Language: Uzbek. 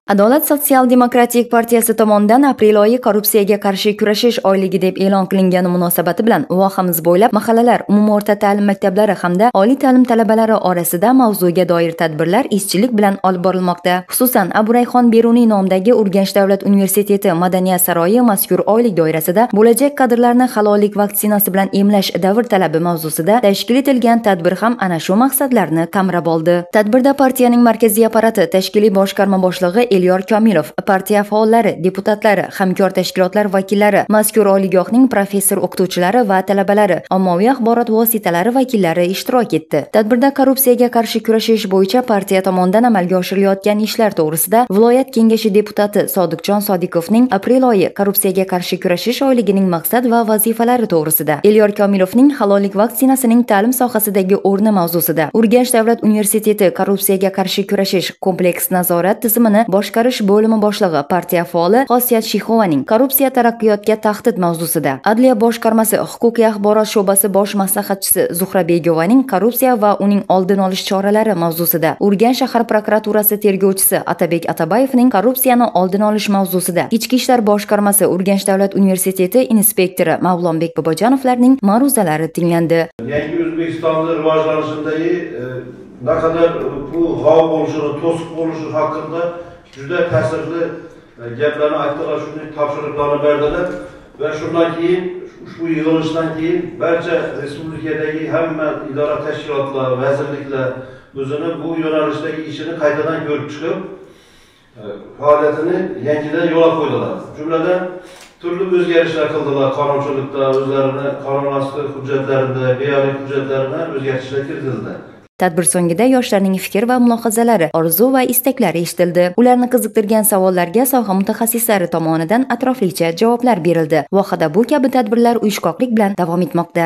Adolat sotsial-demokratik partiyasi tomonidan aprel oyi korrupsiyaga qarshi kurashish oyligi deb e'lon qilingani munosabati bilan vohamiz bo'ylab mahallalar, umumiy o'rta ta'lim maktablari hamda oliy ta'lim talabalari orasida mavzuga doir tadbirlar izchillik bilan olib borilmoqda. Xususan, Abu Rayhon Beruniy nomidagi Urganch davlat universiteti madaniyat saroyi mazkur oylik doirasida bo'lajak kadrlarni halollik vaksinasi bilan emlash davr talabi mavzusida tashkil etilgan tadbir ham ana shu maqsadlarni qamrab oldi. Tadbirda partiyaning markaziy apparati tashkiliy boshqarma boshlig'i Elyor Komilov, partiya faollari, deputatlari, hamkor tashkilotlar vakillari, mazkur oliygohning professor o'qituvchilari va talabalari, ommaviy axborot vositalari vakillari ishtirok etdi. Tadbirda korrupsiyaga qarshi kurashish bo'yicha partiya tomonidan amalga oshirilayotgan ishlar to'g'risida viloyat kengashi deputati Sodiqjon Sodiqovning aprel oyi korrupsiyaga qarshi kurashish oyligining maqsad va vazifalari to'g'risida, Elyor Komilovning halollik vaksinasining ta'lim sohasidagi o'rni mavzusida, Urganch davlat universiteti korrupsiyaga qarshi kurashish kompleks nazorat tizimini boshqarish bo'limi boshlig'i, partiya faoli Xosiyat Shixovaning korrupsiya taraqqiyotga tahdid mavzusida, Adliya boshqarmasi huquqiy axborot sho'basi bosh maslahatchisi Zuhra Begovaning korrupsiya va uning oldini olish choralari mavzusida, Urganch shahar prokuraturasi tergovchisi Atabek Atabayevning korrupsiyani oldini olish mavzusida, Ichki ishlar boshqarmasi Urganch davlat universiteti inspektori Mavlonbek Bobojonovlarning ma'ruzalari tinglandi. Yangi O'zbekistonning rivojlanishidagi naqadar bu g'ov bo'lishini, to'siq bo'lishi haqida juda ta'sirli gaplarni aytdilar, shunday topshiriqlarni berdilar va shundan keyin ushbu yig'ilishdan keyin barcha respublikadagi hamma idora tashkilotlar, vazirliklar o'zini bu yo'nalishdagi ishini qaytadan ko'rib chiqib, faoliyatini yangidan yo'l qo'ydilar. Jumladan turli o'zgarishlar qildilar qonunchilikda, o'zlarini qonun asli hujjatlarida, beaylik hujjatlarida o'zgarishlar kiritildi. Tadbir so'ngida yoshlarning fikr va mulohazalari, orzu va istaklari eshitildi. Ularni qiziqtirgan savollarga soha mutaxassislari tomonidan atroflicha javoblar berildi. Vohada bu kabi tadbirlar uyushqoqlik bilan davom etmoqda.